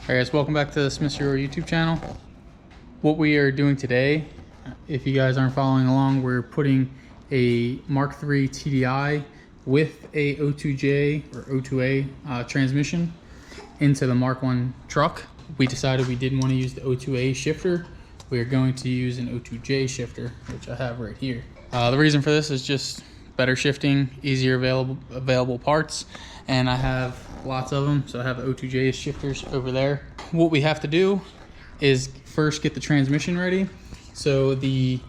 Alright guys, welcome back to the Smith Hero YouTube channel. What we are doing today, if you guys aren't following along, we're putting a Mk1 Tdi with a O2J or O2A transmission into the Mk1 truck. We decided we didn't want to use the O2A shifter. We are going to use an O2J shifter, which I have right here. The reason for this is just better shifting, easier available parts, and I have lots of them. So I have O2J shifters over there. What we have to do is first get the transmission ready. So the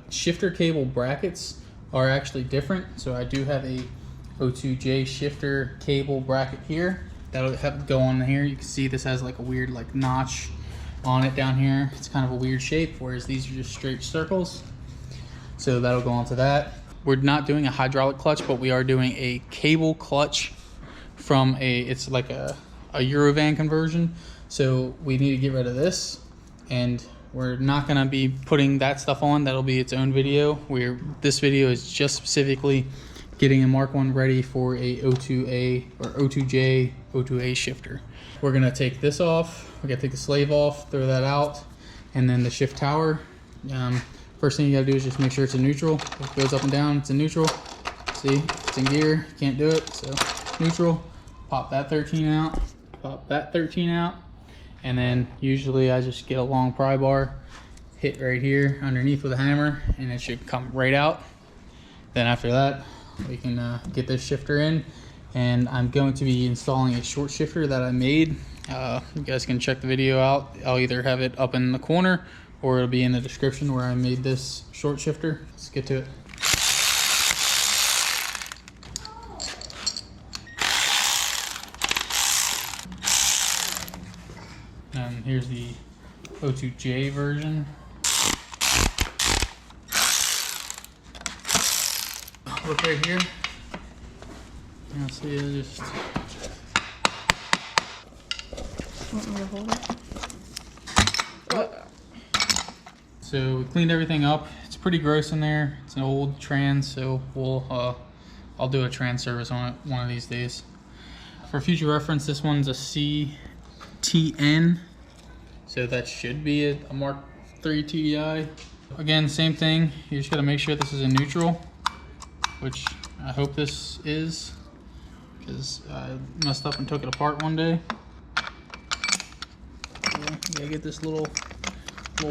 shifter cable brackets are actually different. So I do have a O2J shifter cable bracket here that'll have to go on here. You can see this has like a weird like notch on it down here. It's kind of a weird shape, whereas these are just straight circles. So that'll go onto that. We're not doing a hydraulic clutch, but we are doing a cable clutch from it's like a Eurovan conversion. So we need to get rid of this, and we're not gonna be putting that stuff on. That'll be its own video. This video is just specifically getting a Mk1 ready for a O2A or O2J, O2A shifter. We're gonna take this off. We gotta take the slave off, throw that out, and then the shift tower. First thing you gotta do is just make sure it's in neutral. If it goes up and down, it's in neutral. See, it's in gear, can't do it, so neutral. Pop that 13 out, pop that 13 out, and then usually I just get a long pry bar, hit right here underneath with a hammer, and it should come right out. Then after that, we can get this shifter in, and I'm going to be installing a short shifter that I made. You guys can check the video out. I'll either have it up in the corner or it'll be in the description where I made this short shifter. Let's get to it. And here's the O2J version. Look right here. You'll see it just. Want me to hold it? So we cleaned everything up. It's pretty gross in there. It's an old trans, so I'll do a trans service on it one of these days. For future reference, this one's a CTN, so that should be a Mk1 Tdi. Again, same thing. You just gotta make sure this is in neutral, which I hope this is, because I messed up and took it apart one day. So you gotta get this little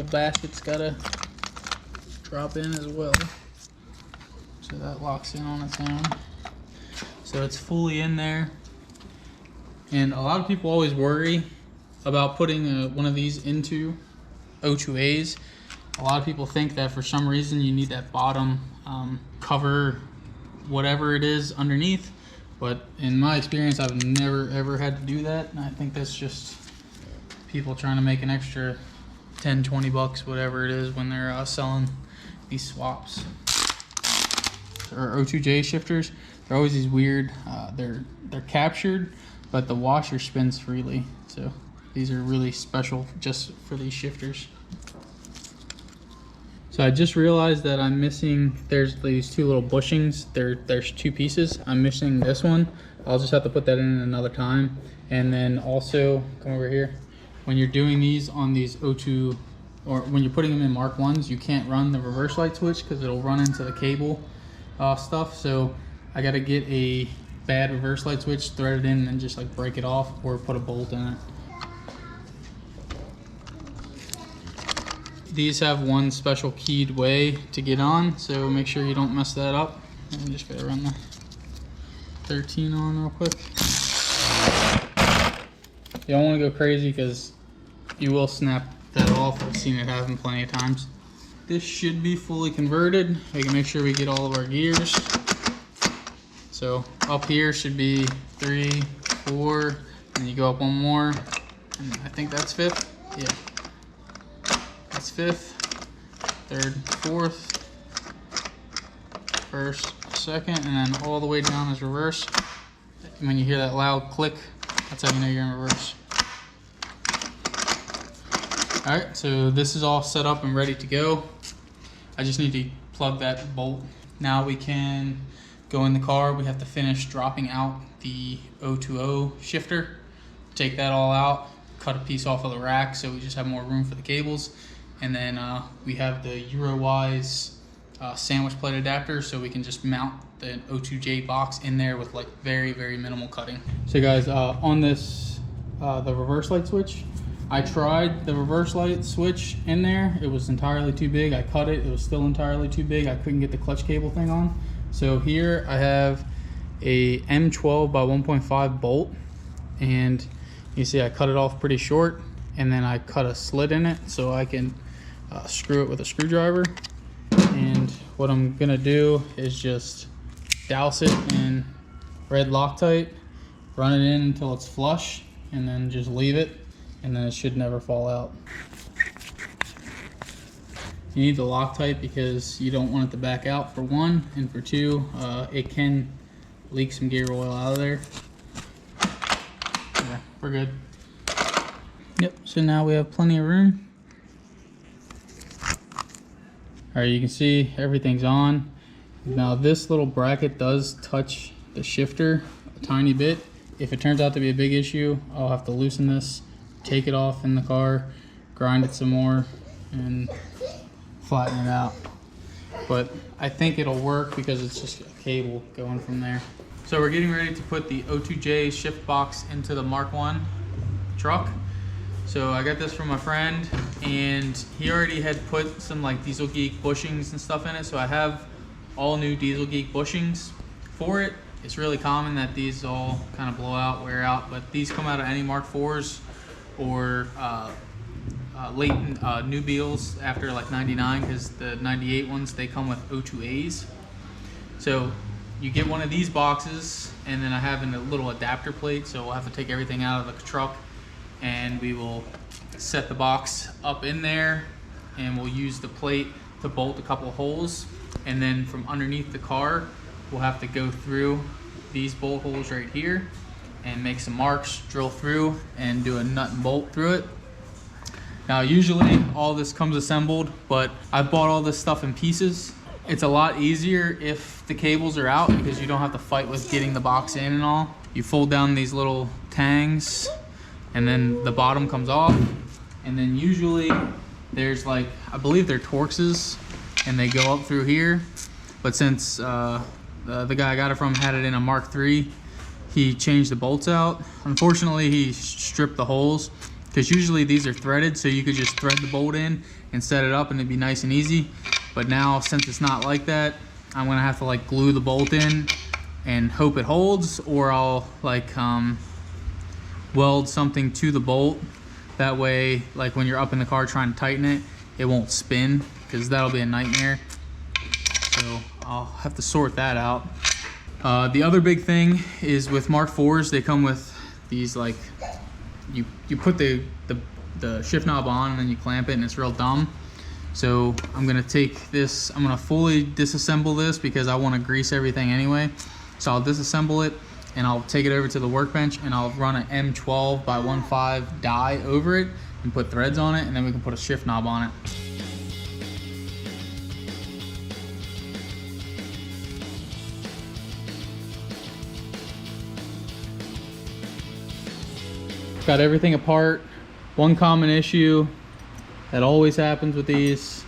basket's gotta drop in as well, so that locks in on its own. So it's fully in there. And a lot of people always worry about putting one of these into O2As. A lot of people think that for some reason you need that bottom cover, whatever it is underneath, but in my experience I've never ever had to do that, and I think that's just people trying to make an extra 10-20 bucks, whatever it is, when they're selling these swaps. Or O2J shifters, they're always these weird, they're captured, but the washer spins freely. So these are really special just for these shifters. So I just realized that I'm missing, there's these two little bushings. There's two pieces. I'm missing this one. I'll just have to put that in another time. And then also, come over here. When you're doing these on these O2, or when you're putting them in Mk1s, you can't run the reverse light switch because it'll run into the cable stuff. So I got to get a bad reverse light switch, thread it in, and just like break it off or put a bolt in it. These have one special keyed way to get on, so make sure you don't mess that up. I'm just gonna run the 13 on real quick. You don't want to go crazy because you will snap that off. I've seen it happen plenty of times. This should be fully converted. We can make sure we get all of our gears. So up here should be 3, 4, and you go up one more, and I think that's 5th. Yeah, that's 5th, 3rd, 4th, 1st, 2nd, and then all the way down is reverse. When you hear that loud click, that's how you know you're in reverse. Alright, so this is all set up and ready to go. I just need to plug that bolt. Now we can go in the car. We have to finish dropping out the O2O shifter. take that all out, cut a piece off of the rack so we just have more room for the cables. And then we have the Eurowise sandwich plate adapter, so we can just mount the O2J box in there with like very, very minimal cutting. So guys, on this, the reverse light switch, I tried the reverse light switch in there. It was entirely too big. I cut it, it was still entirely too big. I couldn't get the clutch cable thing on. So here I have a M12 by 1.5 bolt, and you see I cut it off pretty short, and then I cut a slit in it so I can screw it with a screwdriver. And what I'm gonna do is just douse it in red Loctite, run it in until it's flush, and then just leave it, and then it should never fall out. You need the Loctite because you don't want it to back out, for one, and for two, it can leak some gear oil out of there. Yeah, we're good. Yep, so now we have plenty of room. All right, you can see everything's on. Now this little bracket does touch the shifter a tiny bit. If it turns out to be a big issue, I'll have to loosen this, take it off in the car, grind it some more, and flatten it out. But I think it'll work because it's just a cable going from there. So we're getting ready to put the O2J shift box into the Mk1 truck. So I got this from my friend, and he already had put some like Diesel Geek bushings and stuff in it. So I have all new Diesel Geek bushings for it. It's really common that these all kind of blow out, wear out, but these come out of any Mark IVs or late new Beals after like 99, because the 98 ones, they come with O2As. So you get one of these boxes, and then I have a little adapter plate, so we'll have to take everything out of the truck, and we will set the box up in there, and we'll use the plate to bolt a couple of holes, and then from underneath the car we'll have to go through these bolt holes right here and make some marks, drill through, and do a nut and bolt through it. Now usually all this comes assembled, but I bought all this stuff in pieces. It's a lot easier if the cables are out because you don't have to fight with getting the box in and all. You fold down these little tangs, and then the bottom comes off, and then usually there's like, I believe they're Torxes, and they go up through here. But since the guy I got it from had it in a Mark III, he changed the bolts out. Unfortunately, he stripped the holes, because usually these are threaded, so you could just thread the bolt in and set it up and it'd be nice and easy. But now, since it's not like that, I'm gonna have to like glue the bolt in and hope it holds, or I'll like weld something to the bolt. That way, like when you're up in the car trying to tighten it, it won't spin, because that'll be a nightmare. So I'll have to sort that out. The other big thing is with Mark IVs, they come with these like, you put the shift knob on and then you clamp it, and it's real dumb. So I'm gonna take this, I'm gonna fully disassemble this because I wanna grease everything anyway. So I'll disassemble it, and I'll take it over to the workbench, and I'll run an M12 by 1.5 die over it and put threads on it, and then we can put a shift knob on it. Got everything apart. One common issue that always happens with these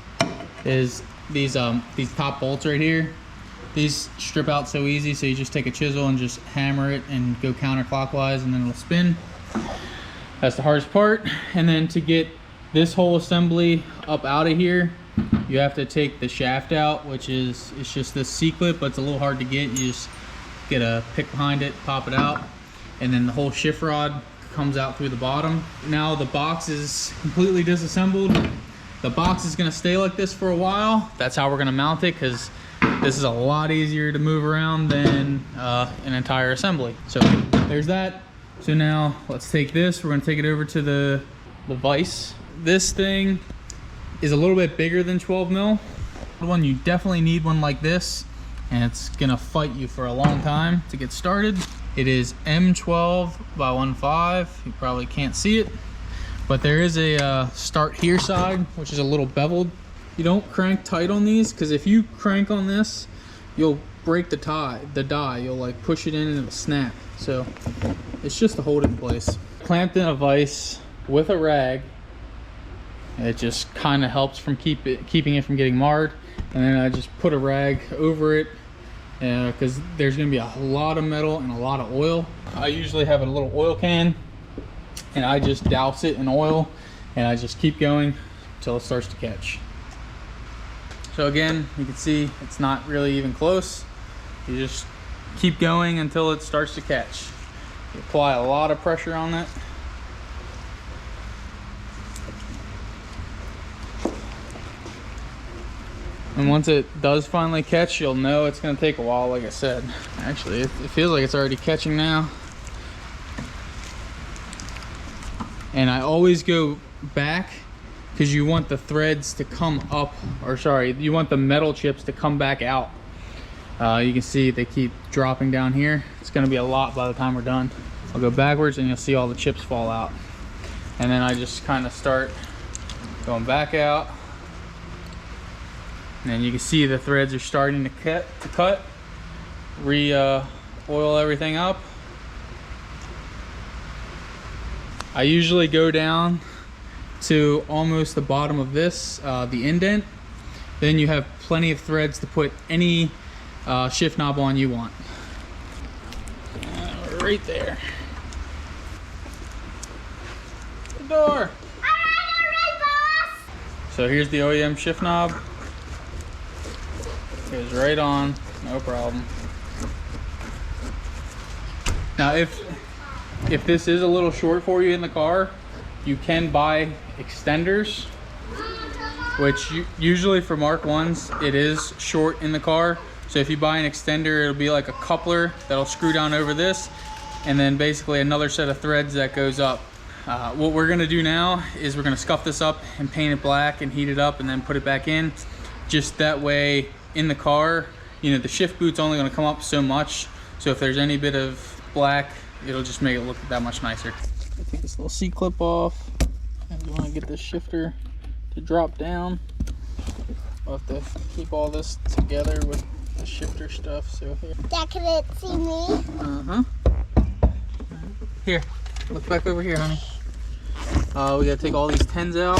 is these top bolts right here. These strip out so easy, so you just take a chisel and just hammer it and go counterclockwise, and then it'll spin. That's the hardest part. And then to get this whole assembly up out of here, you have to take the shaft out, which is, it's just this C-clip, but it's a little hard to get. You just get a pick behind it, pop it out, and then the whole shift rod comes out through the bottom. Now the box is completely disassembled. The box is gonna stay like this for a while. That's how we're gonna mount it, because this is a lot easier to move around than an entire assembly. So there's that. So now let's take this, we're gonna take it over to the vise. This thing is a little bit bigger than 12 mil. One, you definitely need one like this, and it's gonna fight you for a long time to get started. It is M12 by 1.5. You probably can't see it, but there is a start here side, which is a little beveled. You don't crank tight on these, because if you crank on this, you'll break the die. You'll like push it in and it'll snap. So it's just to hold it in place. clamped in a vise with a rag. It just kind of helps from keeping it from getting marred. And then I just put a rag over it because there's going to be a lot of metal and a lot of oil. I usually have a little oil can and I just douse it in oil and I just keep going until it starts to catch. So again, you can see it's not really even close. You just keep going until it starts to catch. You apply a lot of pressure on that. And once it does finally catch, you'll know it's going to take a while, like I said. Actually, it feels like it's already catching now. And I always go back because you want the threads to come up, or sorry, you want the metal chips to come back out. You can see they keep dropping down here. It's going to be a lot by the time we're done. I'll go backwards and you'll see all the chips fall out. And then I just kind of start going back out. And then you can see the threads are starting to cut. Oil everything up. I usually go down to almost the bottom of this, the indent. Then you have plenty of threads to put any shift knob on you want. Right there. The door. So here's the OEM shift knob. Goes right on, no problem. Now if this is a little short for you in the car, you can buy extenders, which usually for Mark 1s it is short in the car. So if you buy an extender, it'll be like a coupler that'll screw down over this, and then basically another set of threads that goes up. What we're gonna do now is we're gonna scuff this up and paint it black and heat it up and then put it back in. Just that way in the car, you know, the shift boot's only gonna come up so much. So if there's any bit of black, it'll just make it look that much nicer. I take this little C-clip off and you wanna get this shifter to drop down. I'll have to keep all this together with the shifter stuff, so here. Dad, can it see me? Uh-huh. Here, look back over here, honey. We gotta take all these 10s out.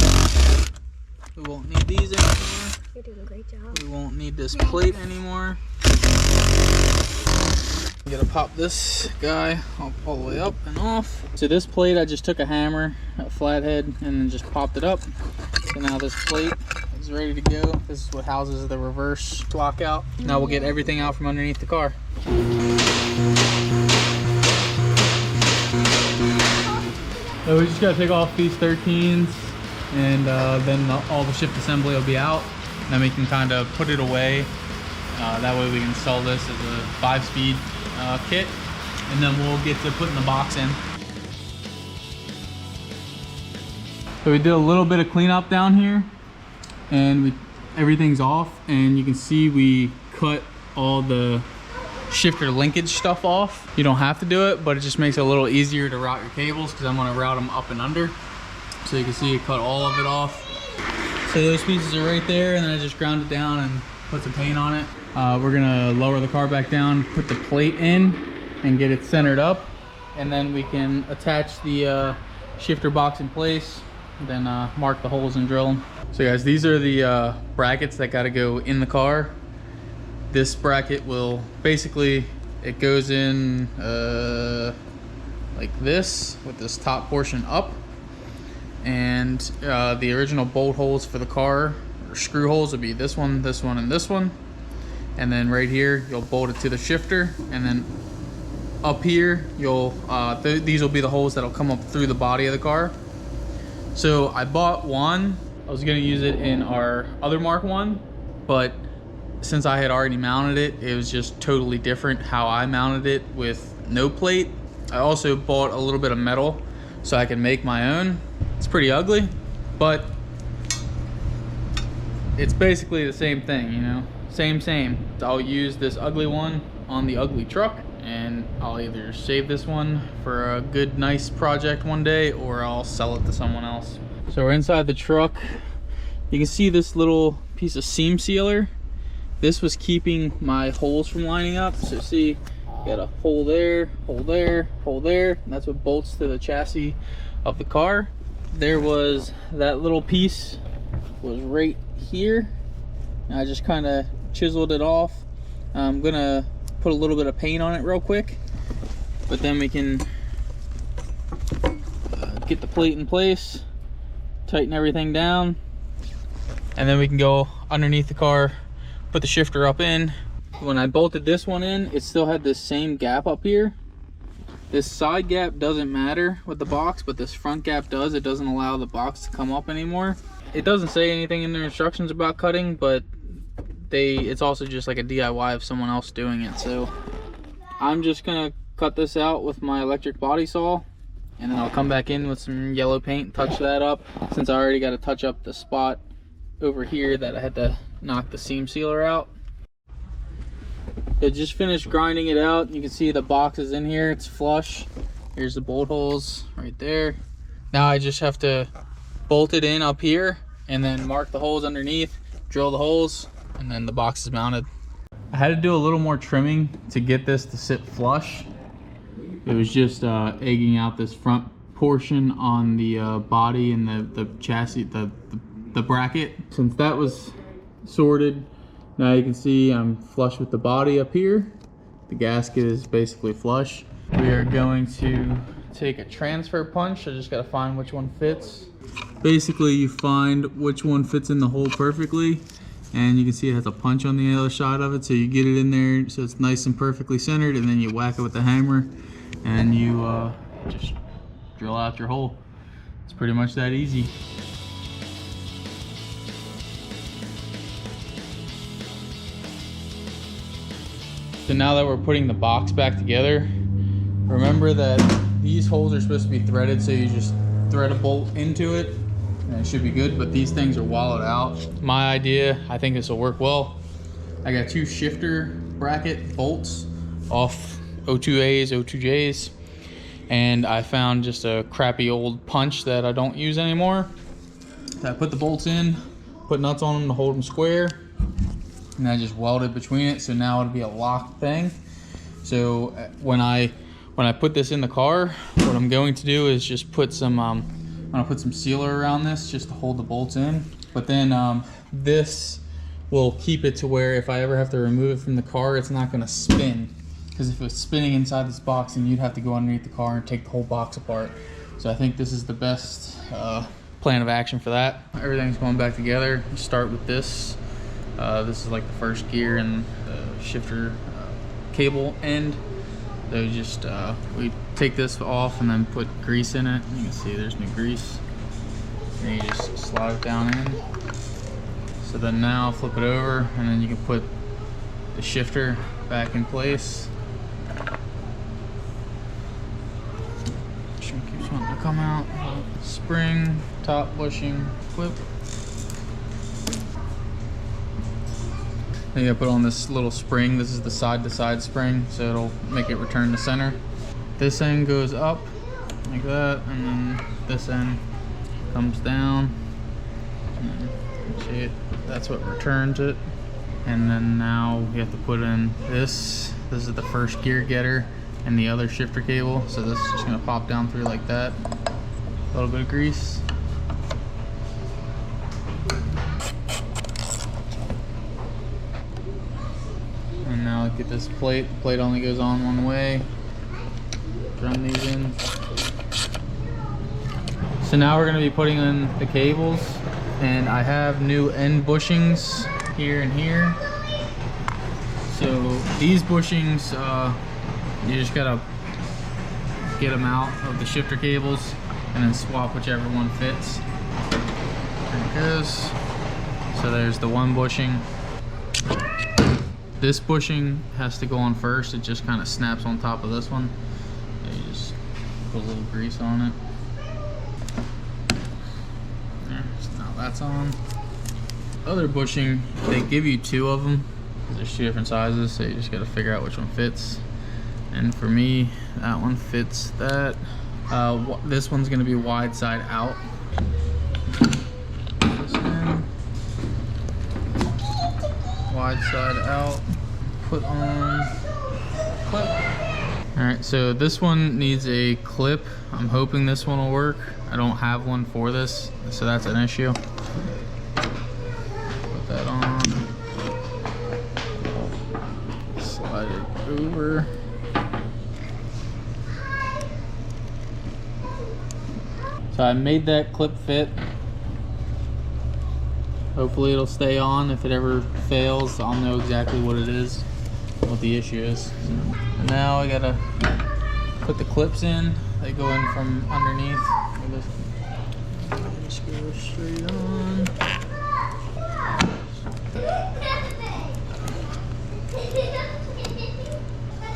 We won't need these anymore. You're doing a great job. We won't need this plate anymore. We gotta pop this guy all the way up and off. So this plate, I just took a hammer, a flathead, and then just popped it up. So now this plate is ready to go. This is what houses the reverse lockout. Now we'll get everything out from underneath the car. So we just gotta take off these 13s, and then all the shift assembly will be out. Then we can kind of put it away. That way we can sell this as a 5-speed kit, and then we'll get to putting the box in. So we did a little bit of cleanup down here, and everything's off, and you can see we cut all the shifter linkage stuff off. You don't have to do it, but it just makes it a little easier to route your cables because I'm going to route them up and under. So you can see it cut all of it off. So those pieces are right there, and then I just ground it down and put some paint on it. We're gonna lower the car back down, put the plate in, and get it centered up, and then we can attach the shifter box in place, then mark the holes and drill them. So guys, these are the brackets that gotta go in the car. This bracket will basically, it goes in like this, with this top portion up. And the original bolt holes for the car, or screw holes, would be this one, and this one. And then right here, you'll bolt it to the shifter. And then up here, you'll these will be the holes that'll come up through the body of the car. So I bought one. I was gonna use it in our other Mark 1, but since I had already mounted it, it was just totally different how I mounted it with no plate. I also bought a little bit of metal so I can make my own. It's pretty ugly, but it's basically the same thing, you know? Same. I'll use this ugly one on the ugly truck, and I'll either save this one for a good, nice project one day, or I'll sell it to someone else. So we're inside the truck. You can see this little piece of seam sealer. This was keeping my holes from lining up. So see, Got a hole there, hole there, hole there, and that's what bolts to the chassis of the car. There was that little piece was right here. And I just kind of chiseled it off. I'm gonna put a little bit of paint on it real quick, but then we can get the plate in place, tighten everything down, and then we can go underneath the car, put the shifter up in. When I bolted this one in, it still had this same gap up here. This side gap doesn't matter with the box, but this front gap does. It doesn't allow the box to come up anymore. It doesn't say anything in the instructions about cutting, but it's also just like a DIY of someone else doing it. So I'm just gonna cut this out with my electric body saw, and then I'll come back in with some yellow paint, touch that up, since I already got to touch up the spot over here that I had to knock the seam sealer out. I just finished grinding it out. You can see the box is in here, it's flush. Here's the bolt holes right there. Now I just have to bolt it in up here and then mark the holes underneath, drill the holes, and then the box is mounted. I had to do a little more trimming to get this to sit flush. It was just egging out this front portion on the body and the chassis, the bracket. Since that was sorted, now you can see I'm flush with the body up here. The gasket is basically flush. We are going to take a transfer punch. I just gotta find which one fits. Basically, you find which one fits in the hole perfectly, and you can see it has a punch on the other side of it, so you get it in there so it's nice and perfectly centered, and then you whack it with the hammer and you just drill out your hole. It's pretty much that easy. So now that we're putting the box back together, remember that these holes are supposed to be threaded, so you just thread a bolt into it and it should be good, but these things are wallowed out. My idea, I think this will work well. I got 2 shifter bracket bolts off O2As, O2Js, and I found just a crappy old punch that I don't use anymore. So I put the bolts in, put nuts on them to hold them square, and I just welded between it, so now it'll be a locked thing. So when I put this in the car, what I'm going to do is just put some I'm gonna put some sealer around this just to hold the bolts in, but then this will keep it to where if I ever have to remove it from the car, it's not gonna spin, because if it was spinning inside this box, then you'd have to go underneath the car and take the whole box apart. So I think this is the best plan of action for that. Everything's going back together. You start with this. This is like the first gear and the shifter cable end. So just we take this off and then put grease in it. You can see there's new grease, and you just slide it down in. So then now flip it over, and then you can put the shifter back in place. Keeps wanting to come out. Spring, top bushing, clip. Then you gotta put on this little spring. This is the side-to-side spring, so it'll make it return to center. This end goes up like that, and then this end comes down. And then you can see it. That's what returns it. And then now you have to put in this. This is the first gear getter and the other shifter cable. So this is just gonna pop down through like that. A little bit of grease. And now look at this plate. The plate only goes on one way. Drum these in. So now we're gonna be putting in the cables, and I have new end bushings here and here. So these bushings, you just gotta get them out of the shifter cables and then swap whichever one fits. There it goes. So there's the one bushing. This bushing has to go on first. It just kind of snaps on top of this one. So you just put a little grease on it. There, so now that's on. Other bushing, they give you 2 of them. There's 2 different sizes, so you just got to figure out which one fits. And for me, that one fits that. This one's going to be wide side out. This in. Wide side out. Put on. clip. All right, so this one needs a clip. I'm hoping this one will work. I don't have one for this, so that's an issue. Put that on. Slide it over. So I made that clip fit. Hopefully it'll stay on. If it ever fails, I'll know exactly what it is, what the issue is. And now I gotta put the clips in. They go in from underneath. Just go straight on.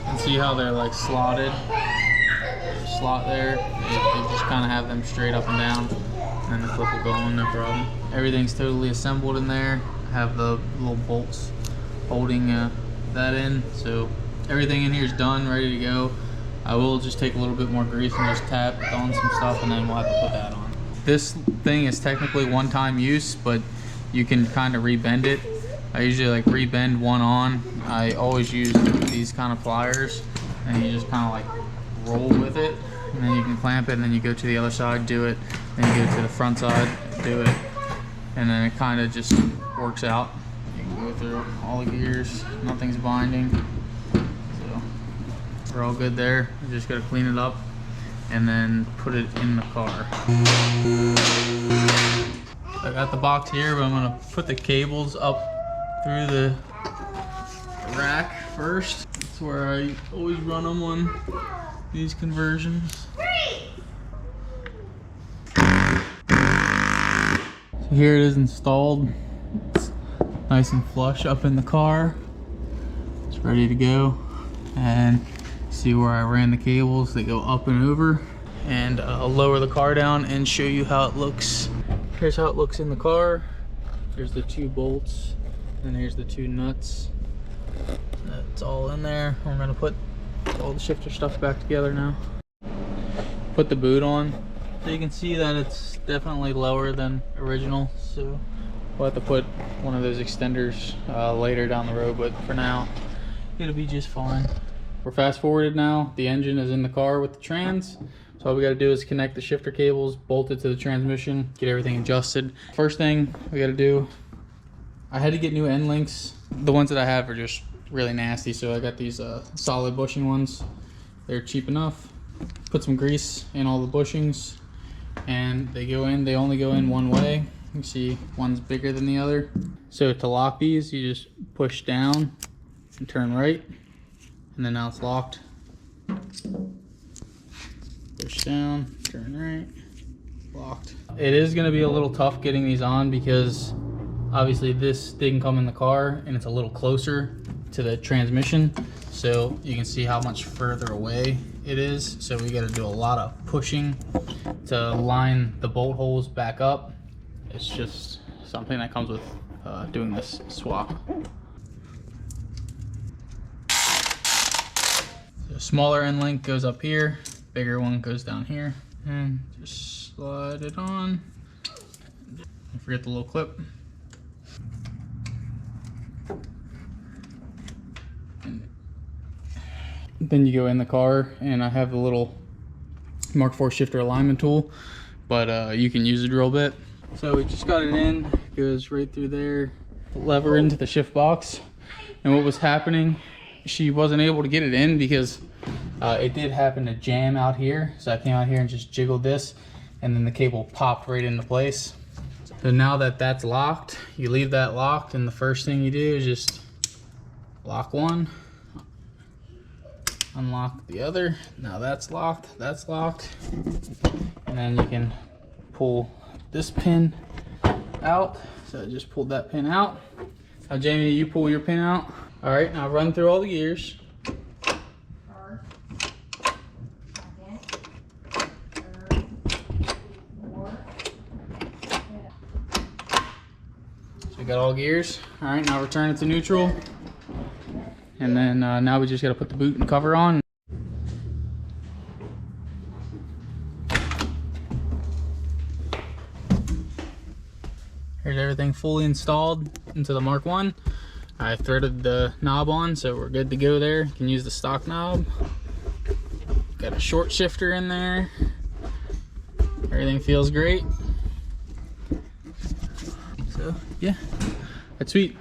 And see how they're like slotted? Slot there. They just kind of have them straight up and down, and the clip will go on, no problem. Everything's totally assembled in there. I have the little bolts holding that in, so everything in here is done, ready to go. I will just take a little bit more grease and just tap on some stuff, and then we'll have to put that on. This thing is technically one-time use, but you can kind of rebend it. I usually like rebend one on. I always use these kind of pliers, and you just kind of like roll with it, and then you can clamp it, and then you go to the other side, do it, then you go to the front side, do it, and then it kind of just works out. You can go through all the gears, nothing's binding, so we're all good there. You just gotta clean it up and then put it in the car. I got the box here, but I'm gonna put the cables up through the rack first. That's where I always run them on these conversions. So here it is installed. It's nice and flush up in the car. It's ready to go. And see where I ran the cables. They go up and over. And I'll lower the car down and show you how it looks. Here's how it looks in the car. Here's the 2 bolts, and here's the 2 nuts. That's all in there. We're gonna put all the shifter stuff back together now. Put the boot on, so you can see that it's definitely lower than original, so we'll have to put one of those extenders later down the road, but for now it'll be just fine. We're fast forwarded now. The engine is in the car with the trans, so all we got to do is connect the shifter cables, bolt it to the transmission, get everything adjusted. First thing we got to do, I had to get new end links. The ones that I have are just really nasty, so I got these solid bushing ones. They're cheap enough. Put some grease in all the bushings, and they go in. They only go in one way. You see one's bigger than the other. So to lock these, you just push down and turn right, and then now it's locked. Push down, turn right, locked. It is going to be a little tough getting these on because obviously this didn't come in the car and it's a little closer to the transmission, so you can see how much further away it is. So we got to do a lot of pushing to line the bolt holes back up. It's just something that comes with doing this swap. So smaller end link goes up here, bigger one goes down here, and just slide it on. Don't forget the little clip. Then you go in the car, and I have the little Mark IV shifter alignment tool, but you can use a drill bit. So we just got it in, goes right through there, lever into the shift box. And what was happening, she wasn't able to get it in because it did happen to jam out here. So I came out here and just jiggled this, and then the cable popped right into place. So now that that's locked, you leave that locked, and the first thing you do is just lock one, unlock the other. Now that's locked, and then you can pull this pin out. So I just pulled that pin out. Now Jamie, you pull your pin out. All right, now run through all the gears. So we got all gears. All right, now return it to neutral. And then now we just got to put the boot and cover on. Here's everything fully installed into the Mark I. I threaded the knob on, so we're good to go there. You can use the stock knob. Got a short shifter in there. Everything feels great. So yeah, that's sweet.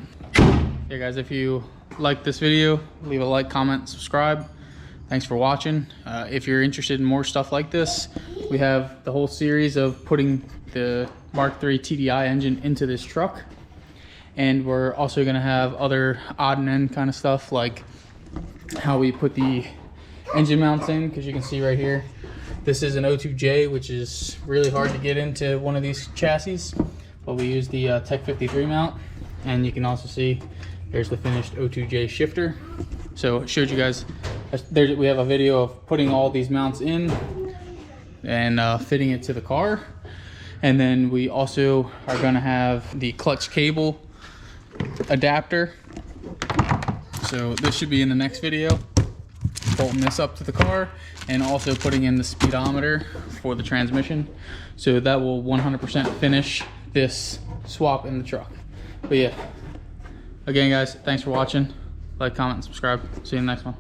Yeah guys, if you like this video, leave a like, comment, subscribe. Thanks for watching. If you're interested in more stuff like this, we have the whole series of putting the Mark III TDI engine into this truck. And we're also gonna have other odd and end kind of stuff, like how we put the engine mounts in, because you can see right here, this is an O2J, which is really hard to get into one of these chassis, but we use the Tech 53 mount. And you can also see there's the finished O2J shifter. So it showed you guys, we have a video of putting all these mounts in and fitting it to the car. And then we also are gonna have the clutch cable adapter. So this should be in the next video, bolting this up to the car and also putting in the speedometer for the transmission. So that will 100% finish this swap in the truck. But yeah, again guys, thanks for watching. Like, comment, and subscribe. See you in the next one.